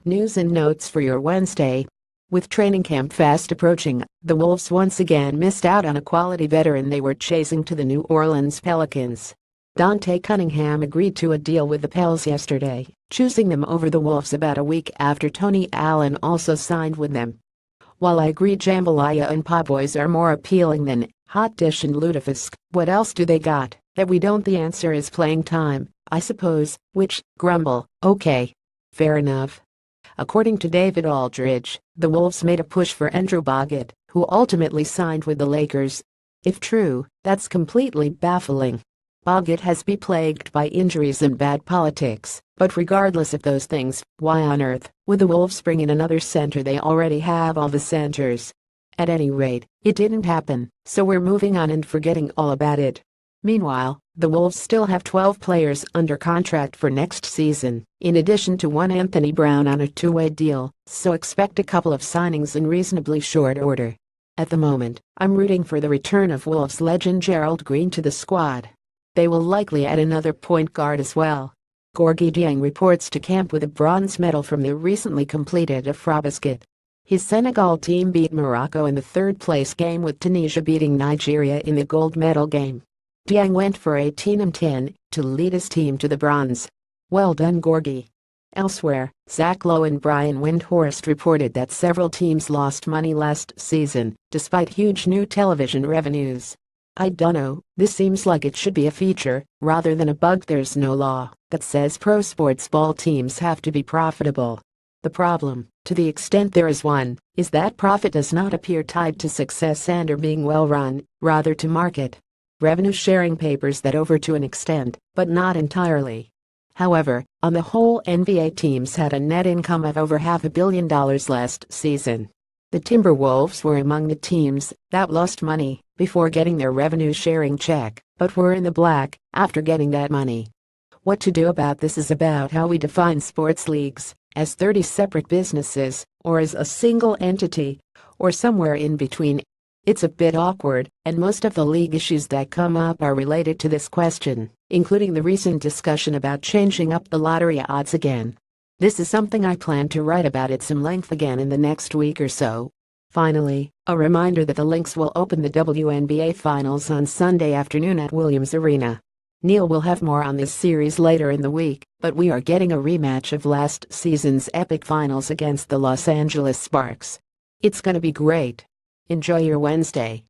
News and notes for your Wednesday. With training camp fast approaching, the Wolves once again missed out on a quality veteran they were chasing to the New Orleans Pelicans. Dante Cunningham agreed to a deal with the Pels yesterday, choosing them over the Wolves about a week after Tony Allen also signed with them. While I agree jambalaya and po' boys are more appealing than hot dish and lutefisk, what else do they got that we don't? The answer is playing time, I suppose, which, grumble, okay. Fair enough. According to David Aldridge, the Wolves made a push for Andrew Bogut, who ultimately signed with the Lakers. If true, that's completely baffling. Bogut has been plagued by injuries and bad politics, but regardless of those things, why on earth would the Wolves bring in another center? They already have all the centers. At any rate, it didn't happen, so we're moving on and forgetting all about it. Meanwhile, the Wolves still have 12 players under contract for next season, in addition to one Anthony Brown on a two-way deal, so expect a couple of signings in reasonably short order. At the moment, I'm rooting for the return of Wolves legend Gerald Green to the squad. They will likely add another point guard as well. Gorgui Dieng reports to camp with a bronze medal from the recently completed Afrobasket. His Senegal team beat Morocco in the third-place game, with Tunisia beating Nigeria in the gold medal game. Dieng went for 18-10 to lead his team to the bronze. Well done, Gorgui. Elsewhere, Zach Lowe and Brian Windhorst reported that several teams lost money last season, despite huge new television revenues. I dunno, this seems like it should be a feature, rather than a bug. There's no law that says pro sports ball teams have to be profitable. The problem, to the extent there is one, is that profit does not appear tied to success and/or being well run, rather to market revenue-sharing papers that over to an extent, but not entirely. However, on the whole, NBA teams had a net income of over $500 million last season. The Timberwolves were among the teams that lost money before getting their revenue-sharing check, but were in the black after getting that money. What to do about this is about how we define sports leagues, as 30 separate businesses, or as a single entity, or somewhere in between. It's a bit awkward, and most of the league issues that come up are related to this question, including the recent discussion about changing up the lottery odds again. This is something I plan to write about at some length again in the next week or so. Finally, a reminder that the Lynx will open the WNBA Finals on Sunday afternoon at Williams Arena. Neil will have more on this series later in the week, but we are getting a rematch of last season's epic finals against the Los Angeles Sparks. It's gonna be great. Enjoy your Wednesday.